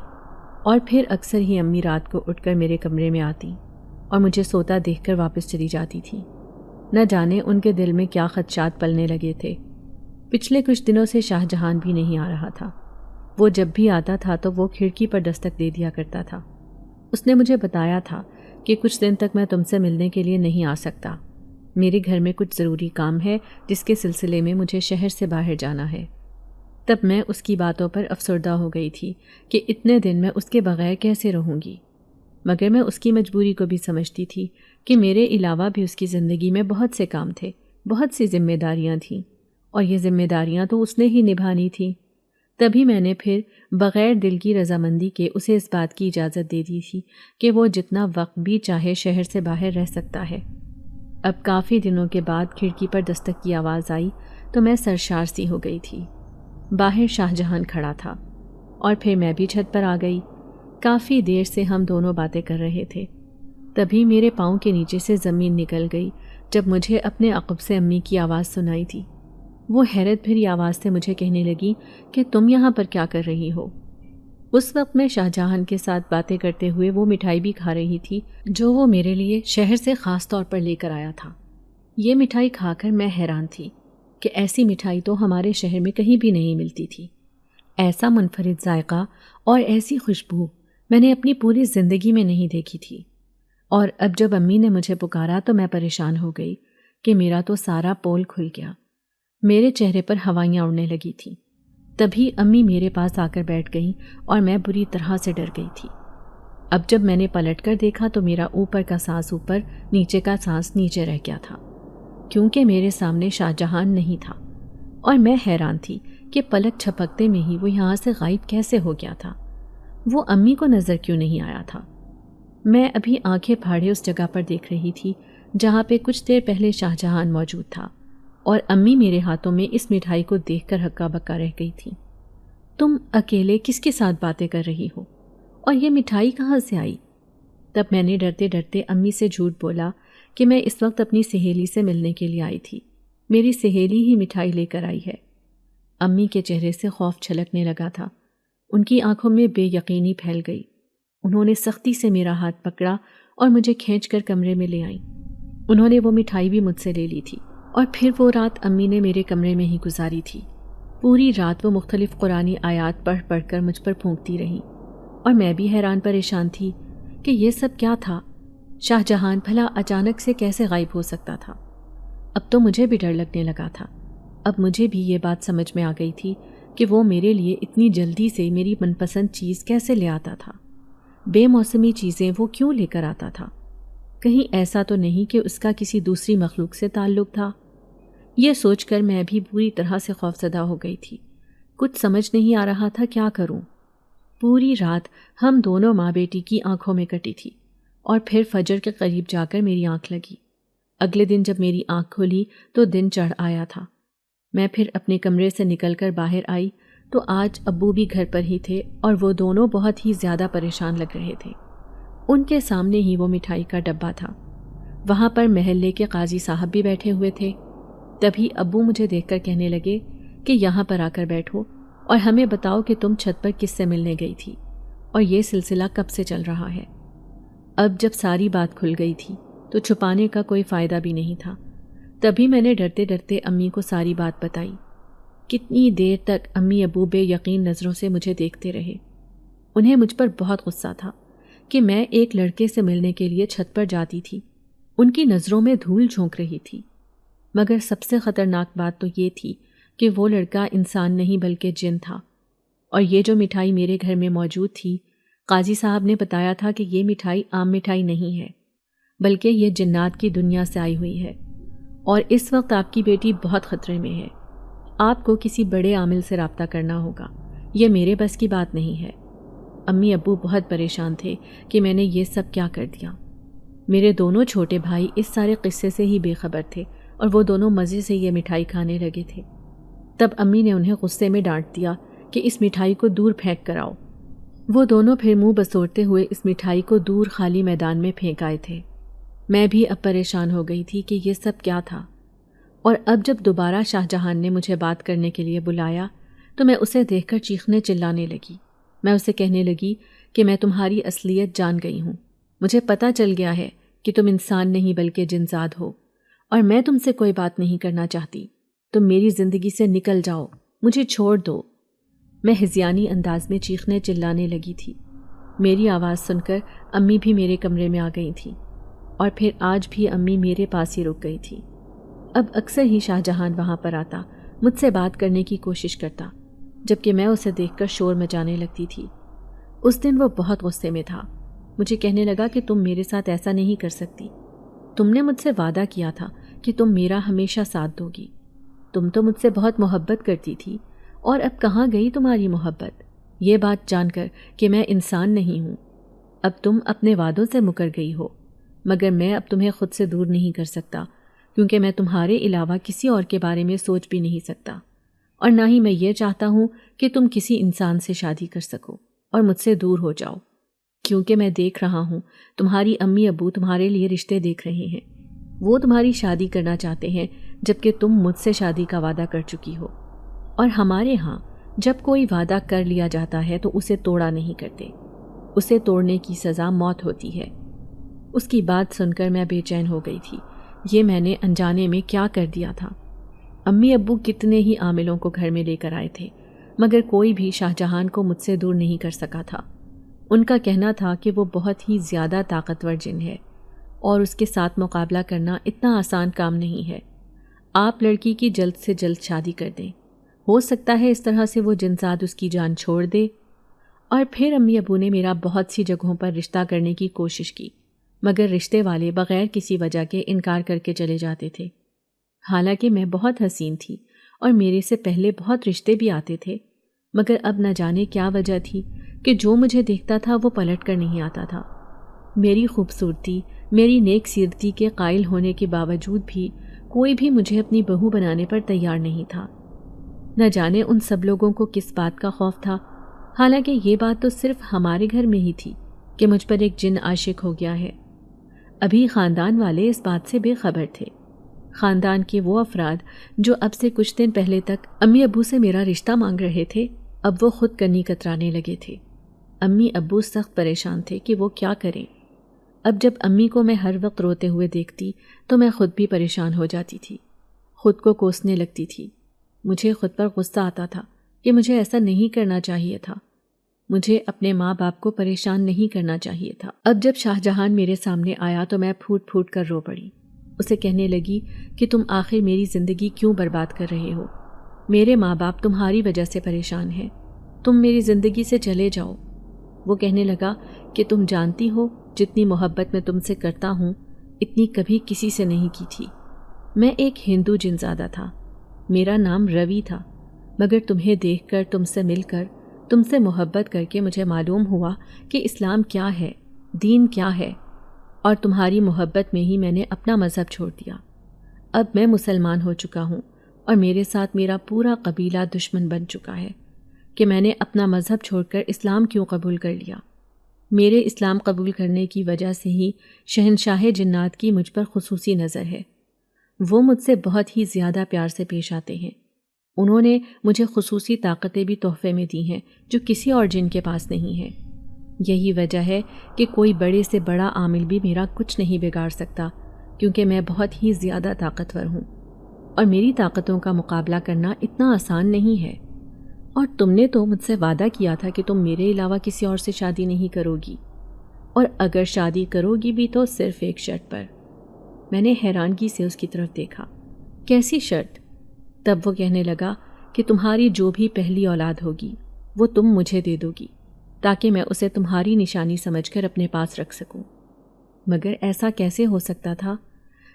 اور پھر اکثر ہی امی رات کو اٹھ کر میرے کمرے میں آتی اور مجھے سوتا دیکھ کر واپس چلی جاتی تھی۔ نہ جانے ان کے دل میں کیا خدشات پلنے لگے تھے۔ پچھلے کچھ دنوں سے شاہ جہان بھی نہیں آ رہا تھا۔ وہ جب بھی آتا تھا تو وہ کھڑکی پر دستک دے دیا کرتا تھا۔ اس نے مجھے بتایا تھا کہ کچھ دن تک میں تم سے ملنے کے لیے نہیں آ سکتا، میرے گھر میں کچھ ضروری کام ہے جس کے سلسلے میں مجھے شہر سے باہر جانا ہے۔ تب میں اس کی باتوں پر افسردہ ہو گئی تھی کہ اتنے دن میں اس کے بغیر کیسے رہوں گی، مگر میں اس کی مجبوری کو بھی سمجھتی تھی کہ میرے علاوہ بھی اس کی زندگی میں بہت سے کام تھے، بہت سی ذمہ داریاں تھیں، اور یہ ذمہ داریاں تو اس نے ہی نبھانی تھیں۔ تبھی میں نے پھر بغیر دل کی رضامندی کے اسے اس بات کی اجازت دے دی تھی کہ وہ جتنا وقت بھی چاہے شہر سے باہر رہ سکتا ہے۔ اب کافی دنوں کے بعد کھڑکی پر دستک کی آواز آئی تو میں سرشار سی ہو گئی تھی۔ باہر شاہ جہان کھڑا تھا، اور پھر میں بھی چھت پر آ گئی۔ کافی دیر سے ہم دونوں باتیں کر رہے تھے، تبھی میرے پاؤں کے نیچے سے زمین نکل گئی جب مجھے اپنے عقب سے امی کی آواز سنائی تھی۔ وہ حیرت بھری آواز سے مجھے کہنے لگی کہ تم یہاں پر کیا کر رہی ہو؟ اس وقت میں شاہ جہان کے ساتھ باتیں کرتے ہوئے وہ مٹھائی بھی کھا رہی تھی جو وہ میرے لیے شہر سے خاص طور پر لے کر آیا تھا۔ یہ مٹھائی کھا کر میں حیران تھی کہ ایسی مٹھائی تو ہمارے شہر میں کہیں بھی نہیں ملتی تھی۔ ایسا منفرد ذائقہ اور ایسی خوشبو میں نے اپنی پوری زندگی میں نہیں دیکھی تھی۔ اور اب جب امی نے مجھے پکارا تو میں پریشان ہو گئی کہ میرا تو سارا پول کھل گیا، میرے چہرے پر ہوائیاں اڑنے لگی تھیں۔ تبھی امی میرے پاس آ کر بیٹھ گئیں اور میں بری طرح سے ڈر گئی تھی۔ اب جب میں نے پلٹ کر دیکھا تو میرا اوپر کا سانس اوپر، نیچے کا سانس نیچے رہ گیا تھا، کیونکہ میرے سامنے شاہ جہان نہیں تھا، اور میں حیران تھی کہ پلک جھپکتے میں ہی وہ یہاں سے غائب کیسے ہو گیا تھا۔ وہ امی کو نظر کیوں نہیں آیا تھا؟ میں ابھی آنکھیں پھاڑے اس جگہ پر دیکھ رہی تھی جہاں پہ کچھ دیر پہلے شاہ جہان موجود تھا، اور امی میرے ہاتھوں میں اس مٹھائی کو دیکھ کر ہکا بکا رہ گئی تھی۔ تم اکیلے کس کے ساتھ باتیں کر رہی ہو؟ اور یہ مٹھائی کہاں سے آئی؟ تب میں نے ڈرتے ڈرتے امی سے جھوٹ بولا کہ میں اس وقت اپنی سہیلی سے ملنے کے لیے آئی تھی، میری سہیلی ہی مٹھائی لے کر آئی ہے۔ امی کے چہرے سے خوف چھلکنے لگا تھا، ان کی آنکھوں میں بے یقینی پھیل گئی۔ انہوں نے سختی سے میرا ہاتھ پکڑا اور مجھے کھینچ کر کمرے میں لے آئیں۔ انہوں نے وہ مٹھائی بھی مجھ سے لے لی تھی، اور پھر وہ رات امی نے میرے کمرے میں ہی گزاری تھی۔ پوری رات وہ مختلف قرآنی آیات پڑھ پڑھ کر مجھ پر پھونکتی رہیں، اور میں بھی حیران پریشان تھی کہ یہ سب کیا تھا؟ شاہ جہان بھلا اچانک سے کیسے غائب ہو سکتا تھا؟ اب تو مجھے بھی ڈر لگنے لگا تھا۔ اب مجھے بھی یہ بات سمجھ میں آ گئی تھی کہ وہ میرے لیے اتنی جلدی سے میری من پسند چیز کیسے لے آتا تھا، بے موسمی چیزیں وہ کیوں لے کر آتا تھا؟ کہیں ایسا تو نہیں کہ اس کا کسی دوسری مخلوق سے تعلق تھا؟ یہ سوچ کر میں بھی پوری طرح سے خوفزدہ ہو گئی تھی۔ کچھ سمجھ نہیں آ رہا تھا کیا کروں۔ پوری رات ہم دونوں ماں بیٹی کی آنکھوں میں کٹی تھی، اور پھر فجر کے قریب جا کر میری آنکھ لگی۔ اگلے دن جب میری آنکھ کھلی تو دن چڑھ آیا تھا۔ میں پھر اپنے کمرے سے نکل کر باہر آئی تو آج ابو بھی گھر پر ہی تھے، اور وہ دونوں بہت ہی زیادہ پریشان لگ رہے تھے۔ ان کے سامنے ہی وہ مٹھائی کا ڈبہ تھا۔ وہاں پر محلے کے قاضی صاحب بھی بیٹھے ہوئے تھے۔ تبھی ابو مجھے دیکھ کر کہنے لگے کہ یہاں پر آ کر بیٹھو اور ہمیں بتاؤ کہ تم چھت پر کس سے ملنے گئی تھی، اور یہ سلسلہ کب سے چل رہا ہے۔ اب جب ساری بات کھل گئی تھی تو چھپانے کا کوئی فائدہ بھی نہیں تھا۔ تبھی میں نے ڈرتے ڈرتے امی کو ساری بات بتائی۔ کتنی دیر تک امی ابو بے یقین نظروں سے مجھے دیکھتے رہے۔ انہیں مجھ پر بہت غصہ تھا کہ میں ایک لڑکے سے ملنے کے لیے چھت پر جاتی تھی۔ ان کی نظروں میں دھول جھونک رہی تھی، مگر سب سے خطرناک بات تو یہ تھی کہ وہ لڑکا انسان نہیں بلکہ جن تھا، اور یہ جو مٹھائی میرے گھر میں موجود تھی، قاضی صاحب نے بتایا تھا کہ یہ مٹھائی عام مٹھائی نہیں ہے، بلکہ یہ جنات کی دنیا سے آئی ہوئی ہے، اور اس وقت آپ کی بیٹی بہت خطرے میں ہے۔ آپ کو کسی بڑے عامل سے رابطہ کرنا ہوگا، یہ میرے بس کی بات نہیں ہے۔ امی ابو بہت پریشان تھے کہ میں نے یہ سب کیا کر دیا۔ میرے دونوں چھوٹے بھائی اس سارے قصے سے ہی بے خبر تھے، اور وہ دونوں مزے سے یہ مٹھائی کھانے لگے تھے۔ تب امی نے انہیں غصے میں ڈانٹ دیا کہ اس مٹھائی کو دور پھینک کر آؤ۔ وہ دونوں پھر منہ بسوڑتے ہوئے اس مٹھائی کو دور خالی میدان میں پھینک آئے تھے۔ میں بھی اب پریشان ہو گئی تھی کہ یہ سب کیا تھا، اور اب جب دوبارہ شاہ جہان نے مجھے بات کرنے کے لیے بلایا تو میں اسے دیکھ کر چیخنے چلانے لگی۔ میں اسے کہنے لگی کہ میں تمہاری اصلیت جان گئی ہوں، مجھے پتہ چل گیا ہے کہ تم انسان نہیں بلکہ جنزاد ہو، اور میں تم سے کوئی بات نہیں کرنا چاہتی۔ تم میری زندگی سے نکل جاؤ، مجھے چھوڑ دو۔ میں ہذیانی انداز میں چیخنے چلانے لگی تھی۔ میری آواز سن کر امی بھی میرے کمرے میں آ گئی تھیں، اور پھر آج بھی امی میرے پاس ہی رک گئی تھی۔ اب اکثر ہی شاہ جہان وہاں پر آتا، مجھ سے بات کرنے کی کوشش کرتا، جبکہ میں اسے دیکھ کر شور مچانے لگتی تھی۔ اس دن وہ بہت غصے میں تھا، مجھے کہنے لگا کہ تم میرے ساتھ ایسا نہیں کر سکتی، تم نے مجھ سے وعدہ کیا تھا کہ تم میرا ہمیشہ ساتھ دو گی، تم تو مجھ سے بہت محبت کرتی تھی، اور اب کہاں گئی تمہاری محبت؟ یہ بات جان کر کہ میں انسان نہیں ہوں، اب تم اپنے وعدوں سے مکر گئی ہو، مگر میں اب تمہیں خود سے دور نہیں کر سکتا، کیونکہ میں تمہارے علاوہ کسی اور کے بارے میں سوچ بھی نہیں سکتا، اور نہ ہی میں یہ چاہتا ہوں کہ تم کسی انسان سے شادی کر سکو اور مجھ سے دور ہو جاؤ۔ کیونکہ میں دیکھ رہا ہوں تمہاری امی ابو تمہارے لیے رشتے دیکھ رہے ہیں، وہ تمہاری شادی کرنا چاہتے ہیں جبکہ تم مجھ سے شادی کا وعدہ کر چکی ہو، اور ہمارے ہاں جب کوئی وعدہ کر لیا جاتا ہے تو اسے توڑا نہیں کرتے، اسے توڑنے کی سزا موت ہوتی ہے۔ اس کی بات سن کر میں بے چین ہو گئی تھی، یہ میں نے انجانے میں کیا کر دیا تھا۔ امی ابو کتنے ہی عاملوں کو گھر میں لے کر آئے تھے، مگر کوئی بھی شاہ جہان کو مجھ سے دور نہیں کر سکا تھا۔ ان کا کہنا تھا کہ وہ بہت ہی زیادہ طاقتور جن ہے اور اس کے ساتھ مقابلہ کرنا اتنا آسان کام نہیں ہے۔ آپ لڑکی کی جلد سے جلد شادی کر دیں، ہو سکتا ہے اس طرح سے وہ جنزاد اس کی جان چھوڑ دے۔ اور پھر امی ابو نے میرا بہت سی جگہوں پر رشتہ کرنے کی کوشش کی، مگر رشتے والے بغیر کسی وجہ کے انکار کر کے چلے جاتے تھے۔ حالانکہ میں بہت حسین تھی اور میرے سے پہلے بہت رشتے بھی آتے تھے، مگر اب نہ جانے کیا وجہ تھی کہ جو مجھے دیکھتا تھا وہ پلٹ کر نہیں آتا تھا۔ میری خوبصورتی، میری نیک سیرتی کے قائل ہونے کے باوجود بھی کوئی بھی مجھے اپنی بہو بنانے پر تیار نہیں تھا۔ نہ جانے ان سب لوگوں کو کس بات کا خوف تھا، حالانکہ یہ بات تو صرف ہمارے گھر میں ہی تھی کہ مجھ پر ایک جن عاشق ہو گیا ہے۔ ابھی خاندان والے اس بات سے بے خبر تھے۔ خاندان کے وہ افراد جو اب سے کچھ دن پہلے تک امی ابو سے میرا رشتہ مانگ رہے تھے، اب وہ خود کنی کترانے لگے تھے۔ امی ابو سخت پریشان تھے کہ وہ کیا کریں۔ اب جب امی کو میں ہر وقت روتے ہوئے دیکھتی تو میں خود بھی پریشان ہو جاتی تھی، خود کو کوسنے لگتی تھی۔ مجھے خود پر غصہ آتا تھا کہ مجھے ایسا نہیں کرنا چاہیے تھا، مجھے اپنے ماں باپ کو پریشان نہیں کرنا چاہیے تھا۔ اب جب شاہ جہان میرے سامنے آیا تو میں پھوٹ پھوٹ کر رو پڑی۔ اسے کہنے لگی کہ تم آخر میری زندگی کیوں برباد کر رہے ہو؟ میرے ماں باپ تمہاری وجہ سے پریشان ہیں، تم میری زندگی سے چلے جاؤ۔ وہ کہنے لگا کہ تم جانتی ہو جتنی محبت میں تم سے کرتا ہوں اتنی کبھی کسی سے نہیں کی تھی۔ میں ایک ہندو جنزادہ تھا، میرا نام روی تھا، مگر تمہیں دیکھ کر، تم سے مل کر، تم سے محبت کر کے مجھے معلوم ہوا کہ اسلام کیا ہے، دین کیا ہے، اور تمہاری محبت میں ہی میں نے اپنا مذہب چھوڑ دیا۔ اب میں مسلمان ہو چکا ہوں اور میرے ساتھ میرا پورا قبیلہ دشمن بن چکا ہے کہ میں نے اپنا مذہب چھوڑ کر اسلام کیوں قبول کر لیا۔ میرے اسلام قبول کرنے کی وجہ سے ہی شہنشاہ جنات کی مجھ پر خصوصی نظر ہے۔ وہ مجھ سے بہت ہی زیادہ پیار سے پیش آتے ہیں۔ انہوں نے مجھے خصوصی طاقتیں بھی تحفے میں دی ہیں جو کسی اور جن کے پاس نہیں ہیں۔ یہی وجہ ہے کہ کوئی بڑے سے بڑا عامل بھی میرا کچھ نہیں بگاڑ سکتا، کیونکہ میں بہت ہی زیادہ طاقتور ہوں اور میری طاقتوں کا مقابلہ کرنا اتنا آسان نہیں ہے۔ اور تم نے تو مجھ سے وعدہ کیا تھا کہ تم میرے علاوہ کسی اور سے شادی نہیں کرو گی، اور اگر شادی کرو گی بھی تو صرف ایک شرط پر۔ میں نے حیرانگی سے اس کی طرف دیکھا۔ کیسی شرط؟ تب وہ کہنے لگا کہ تمہاری جو بھی پہلی اولاد ہوگی وہ تم مجھے دے دو گی تاکہ میں اسے تمہاری نشانی سمجھ کر اپنے پاس رکھ سکوں۔ مگر ایسا کیسے ہو سکتا تھا؟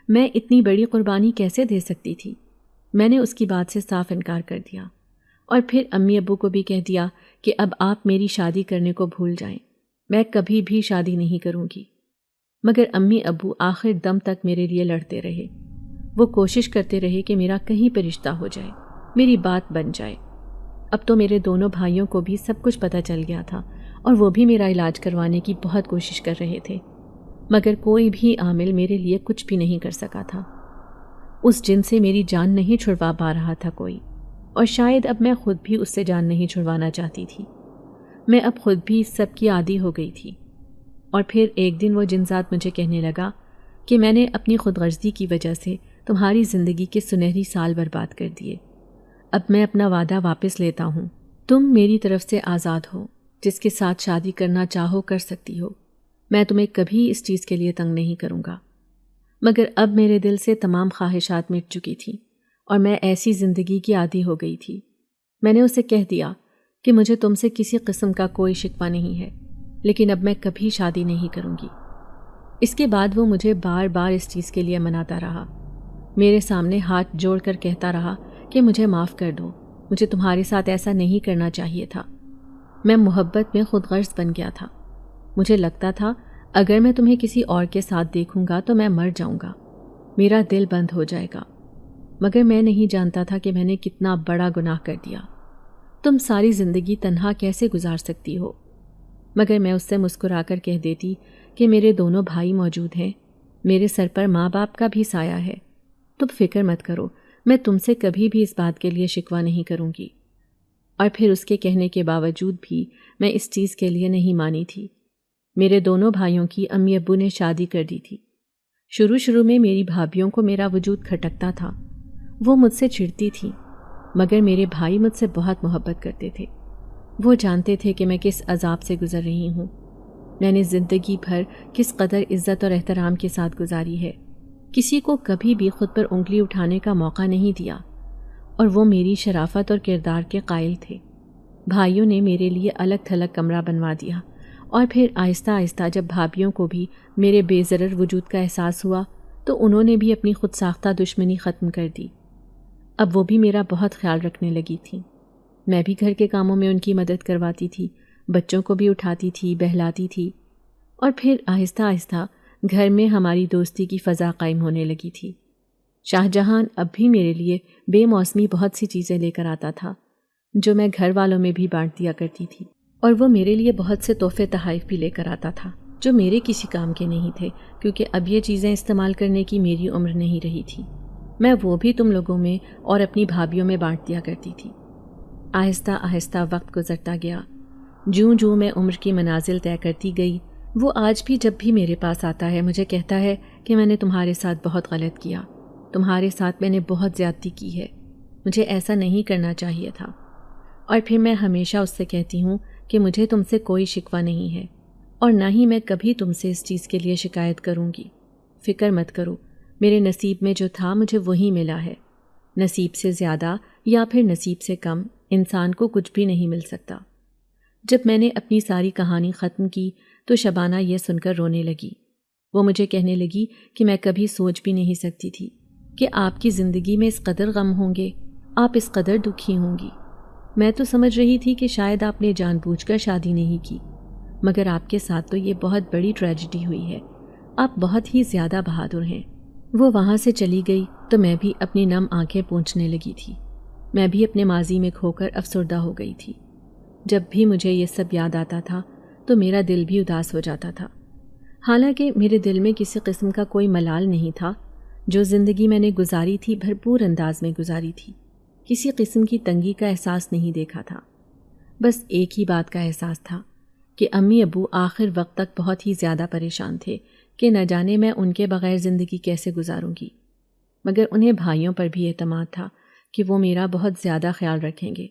میں اتنی بڑی قربانی کیسے دے سکتی تھی؟ میں نے اس کی بات سے صاف انکار کر دیا اور پھر امی ابو کو بھی کہہ دیا کہ اب آپ میری شادی کرنے کو بھول جائیں، میں کبھی بھی شادی نہیں کروں گی۔ مگر امی ابو آخر دم تک میرے لیے لڑتے رہے۔ وہ کوشش کرتے رہے کہ میرا کہیں پہ رشتہ ہو جائے، میری بات بن جائے۔ اب تو میرے دونوں بھائیوں کو بھی سب کچھ پتہ چل گیا تھا اور وہ بھی میرا علاج کروانے کی بہت کوشش کر رہے تھے، مگر کوئی بھی عامل میرے لیے کچھ بھی نہیں کر سکا تھا۔ اس جن سے میری جان نہیں چھڑوا پا رہا تھا کوئی، اور شاید اب میں خود بھی اس سے جان نہیں چھڑوانا چاہتی تھی۔ میں اب خود بھی سب کی عادی ہو گئی تھی۔ اور پھر ایک دن وہ جنزاد مجھے کہنے لگا کہ میں نے اپنی خود غرضی کی وجہ سے تمہاری زندگی کے سنہری سال برباد کر دیے۔ اب میں اپنا وعدہ واپس لیتا ہوں، تم میری طرف سے آزاد ہو، جس کے ساتھ شادی کرنا چاہو کر سکتی ہو، میں تمہیں کبھی اس چیز کے لیے تنگ نہیں کروں گا۔ مگر اب میرے دل سے تمام خواہشات مٹ چکی تھیں اور میں ایسی زندگی کی عادی ہو گئی تھی۔ میں نے اسے کہہ دیا کہ مجھے تم سے کسی قسم کا کوئی شکوہ نہیں ہے، لیکن اب میں کبھی شادی نہیں کروں گی۔ اس کے بعد وہ مجھے بار بار اس چیز کے لیے مناتا رہا، میرے سامنے ہاتھ جوڑ کر کہتا رہا کہ مجھے معاف کر دو، مجھے تمہارے ساتھ ایسا نہیں کرنا چاہیے تھا۔ میں محبت میں خود غرض بن گیا تھا۔ مجھے لگتا تھا اگر میں تمہیں کسی اور کے ساتھ دیکھوں گا تو میں مر جاؤں گا، میرا دل بند ہو جائے گا۔ مگر میں نہیں جانتا تھا کہ میں نے کتنا بڑا گناہ کر دیا۔ تم ساری زندگی تنہا کیسے گزار سکتی ہو؟ مگر میں اس سے مسکرا کر کہہ دیتی کہ میرے دونوں بھائی موجود ہیں، میرے سر پر ماں باپ کا بھی سایہ ہے، تم فکر مت کرو، میں تم سے کبھی بھی اس بات کے لیے شکوہ نہیں کروں گی۔ اور پھر اس کے کہنے کے باوجود بھی میں اس چیز کے لیے نہیں مانی تھی۔ میرے دونوں بھائیوں کی امی ابو نے شادی کر دی تھی۔ شروع میں میری بھابھیوں کو میرا وجود کھٹکتا تھا، وہ مجھ سے چڑھتی تھی، مگر میرے بھائی مجھ سے بہت محبت کرتے تھے۔ وہ جانتے تھے کہ میں کس عذاب سے گزر رہی ہوں، میں نے زندگی بھر کس قدر عزت اور احترام کے ساتھ گزاری ہے، کسی کو کبھی بھی خود پر انگلی اٹھانے کا موقع نہیں دیا، اور وہ میری شرافت اور کردار کے قائل تھے۔ بھائیوں نے میرے لیے الگ تھلگ کمرہ بنوا دیا، اور پھر آہستہ آہستہ جب بھابھیوں کو بھی میرے بے ضرر وجود کا احساس ہوا تو انہوں نے بھی اپنی خود ساختہ دشمنی ختم کر دی۔ اب وہ بھی میرا بہت خیال رکھنے لگی تھیں۔ میں بھی گھر کے کاموں میں ان کی مدد کرواتی تھی، بچوں کو بھی اٹھاتی تھی، بہلاتی تھی، اور پھر آہستہ آہستہ گھر میں ہماری دوستی کی فضا قائم ہونے لگی تھی۔ شاہ جہان اب بھی میرے لیے بے موسمی بہت سی چیزیں لے کر آتا تھا، جو میں گھر والوں میں بھی بانٹ دیا کرتی تھی، اور وہ میرے لیے بہت سے تحفے تحائف بھی لے کر آتا تھا جو میرے کسی کام کے نہیں تھے، کیونکہ اب یہ چیزیں استعمال کرنے کی میری عمر نہیں رہی تھی۔ میں وہ بھی تم لوگوں میں اور اپنی بھابھیوں میں بانٹ دیا کرتی تھی۔ آہستہ آہستہ وقت گزرتا گیا، جوں جوں میں عمر کی منازل طے کرتی گئی۔ وہ آج بھی جب بھی میرے پاس آتا ہے مجھے کہتا ہے کہ میں نے تمہارے ساتھ بہت غلط کیا، تمہارے ساتھ میں نے بہت زیادتی کی ہے، مجھے ایسا نہیں کرنا چاہیے تھا۔ اور پھر میں ہمیشہ اس سے کہتی ہوں کہ مجھے تم سے کوئی شکوہ نہیں ہے، اور نہ ہی میں کبھی تم سے اس چیز کے لیے شکایت کروں گی۔ فکر مت کرو، میرے نصیب میں جو تھا مجھے وہی ملا ہے۔ نصیب سے زیادہ یا پھر نصیب سے کم انسان کو کچھ بھی نہیں مل سکتا۔ جب میں نے اپنی ساری کہانی ختم کی تو شبانہ یہ سن کر رونے لگی۔ وہ مجھے کہنے لگی کہ میں کبھی سوچ بھی نہیں سکتی تھی کہ آپ کی زندگی میں اس قدر غم ہوں گے، آپ اس قدر دکھی ہوں گی۔ میں تو سمجھ رہی تھی کہ شاید آپ نے جان بوجھ کر شادی نہیں کی، مگر آپ کے ساتھ تو یہ بہت بڑی ٹریجڈی ہوئی ہے، آپ بہت ہی زیادہ بہادر ہیں۔ وہ وہاں سے چلی گئی تو میں بھی اپنی نم آنکھیں پونچھنے لگی تھی۔ میں بھی اپنے ماضی میں کھو کر افسردہ ہو گئی تھی۔ جب بھی مجھے یہ سب یاد آتا تھا تو میرا دل بھی اداس ہو جاتا تھا۔ حالانکہ میرے دل میں کسی قسم کا کوئی ملال نہیں تھا، جو زندگی میں نے گزاری تھی بھرپور انداز میں گزاری تھی، کسی قسم کی تنگی کا احساس نہیں دیکھا تھا۔ بس ایک ہی بات کا احساس تھا کہ امی ابو آخر وقت تک بہت ہی زیادہ پریشان تھے کہ نہ جانے میں ان کے بغیر زندگی کیسے گزاروں گی، مگر انہیں بھائیوں پر بھی اعتماد تھا کہ وہ میرا بہت زیادہ خیال رکھیں گے،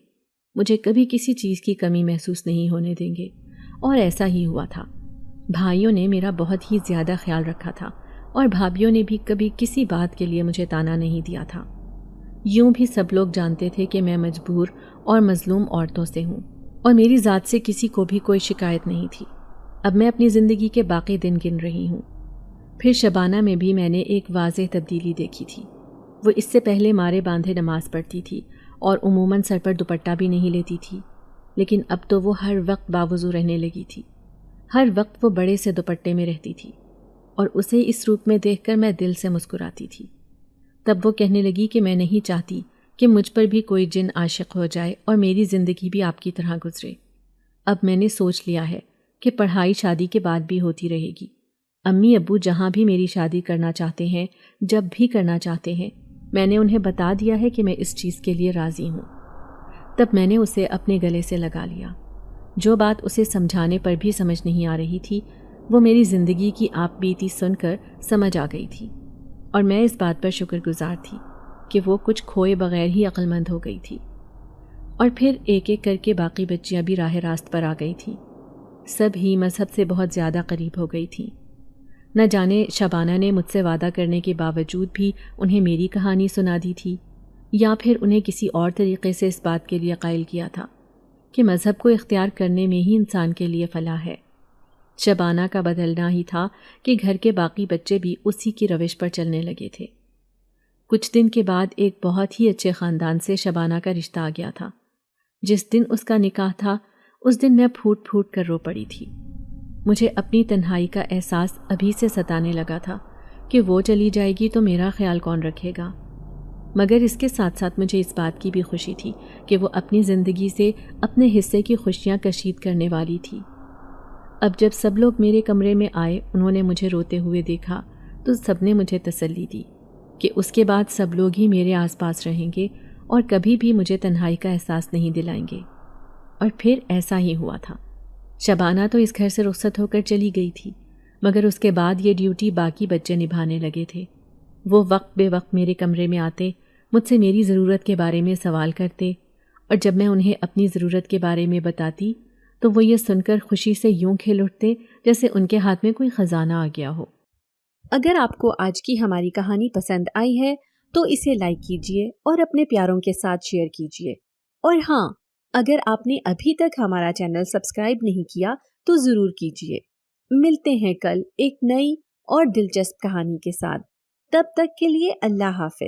مجھے کبھی کسی چیز کی کمی محسوس نہیں ہونے دیں گے، اور ایسا ہی ہوا تھا۔ بھائیوں نے میرا بہت ہی زیادہ خیال رکھا تھا، اور بھابھیوں نے بھی کبھی کسی بات کے لیے مجھے تانا نہیں دیا تھا۔ یوں بھی سب لوگ جانتے تھے کہ میں مجبور اور مظلوم عورتوں سے ہوں، اور میری ذات سے کسی کو بھی کوئی شکایت نہیں تھی۔ اب میں اپنی زندگی کے باقی دن گن رہی ہوں۔ پھر شبانہ میں بھی میں نے ایک واضح تبدیلی دیکھی تھی۔ وہ اس سے پہلے مارے باندھے نماز پڑھتی تھی اور عموماً سر پر دوپٹہ بھی نہیں لیتی تھی، لیکن اب تو وہ ہر وقت باوضو رہنے لگی تھی۔ ہر وقت وہ بڑے سے دوپٹے میں رہتی تھی، اور اسے اس روپ میں دیکھ کر میں دل سے مسکراتی تھی۔ تب وہ کہنے لگی کہ میں نہیں چاہتی کہ مجھ پر بھی کوئی جن عاشق ہو جائے اور میری زندگی بھی آپ کی طرح گزرے۔ اب میں نے سوچ لیا ہے کہ پڑھائی شادی کے بعد بھی ہوتی رہے گی۔ امی ابو جہاں بھی میری شادی کرنا چاہتے ہیں، جب بھی کرنا چاہتے ہیں، میں نے انہیں بتا دیا ہے کہ میں اس چیز کے لیے راضی ہوں۔ تب میں نے اسے اپنے گلے سے لگا لیا۔ جو بات اسے سمجھانے پر بھی سمجھ نہیں آ رہی تھی، وہ میری زندگی کی آپ بیتی سن کر سمجھ آ گئی تھی، اور میں اس بات پر شکر گزار تھی کہ وہ کچھ کھوئے بغیر ہی عقل مند ہو گئی تھی۔ اور پھر ایک ایک کر کے باقی بچیاں بھی راہ راست پر آ گئی تھیں، سب ہی مذہب سے بہت زیادہ قریب ہو گئی تھیں۔ نہ جانے شبانہ نے مجھ سے وعدہ کرنے کے باوجود بھی انہیں میری کہانی سنا دی تھی، یا پھر انہیں کسی اور طریقے سے اس بات کے لیے قائل کیا تھا کہ مذہب کو اختیار کرنے میں ہی انسان کے لیے فلاح ہے۔ شبانہ کا بدلنا ہی تھا کہ گھر کے باقی بچے بھی اسی کی روش پر چلنے لگے تھے۔ کچھ دن کے بعد ایک بہت ہی اچھے خاندان سے شبانہ کا رشتہ آ گیا تھا۔ جس دن اس کا نکاح تھا، اس دن میں پھوٹ پھوٹ کر رو پڑی تھی۔ مجھے اپنی تنہائی کا احساس ابھی سے ستانے لگا تھا کہ وہ چلی جائے گی تو میرا خیال کون رکھے گا، مگر اس کے ساتھ ساتھ مجھے اس بات کی بھی خوشی تھی کہ وہ اپنی زندگی سے اپنے حصے کی خوشیاں کشید کرنے والی تھی۔ اب جب سب لوگ میرے کمرے میں آئے، انہوں نے مجھے روتے ہوئے دیکھا تو سب نے مجھے تسلی دی کہ اس کے بعد سب لوگ ہی میرے آس پاس رہیں گے اور کبھی بھی مجھے تنہائی کا احساس نہیں دلائیں گے۔ اور پھر ایسا ہی ہوا تھا۔ شبانہ تو اس گھر سے رخصت ہو کر چلی گئی تھی، مگر اس کے بعد یہ ڈیوٹی باقی بچے نبھانے لگے تھے۔ وہ وقت بے وقت میرے کمرے میں آتے، مجھ سے میری ضرورت کے بارے میں سوال کرتے، اور جب میں انہیں اپنی ضرورت کے بارے میں بتاتی تو وہ یہ سن کر خوشی سے یوں کھل اٹھتے جیسے ان کے ہاتھ میں کوئی خزانہ آ گیا ہو۔ اگر آپ کو آج کی ہماری کہانی پسند آئی ہے تو اسے لائک کیجیے اور اپنے پیاروں کے ساتھ شیئر کیجیے، اور ہاں، اگر آپ نے ابھی تک ہمارا چینل سبسکرائب نہیں کیا تو ضرور کیجیے۔ ملتے ہیں کل ایک نئی اور دلچسپ کہانی کے ساتھ، تب تک کے لیے اللہ حافظ۔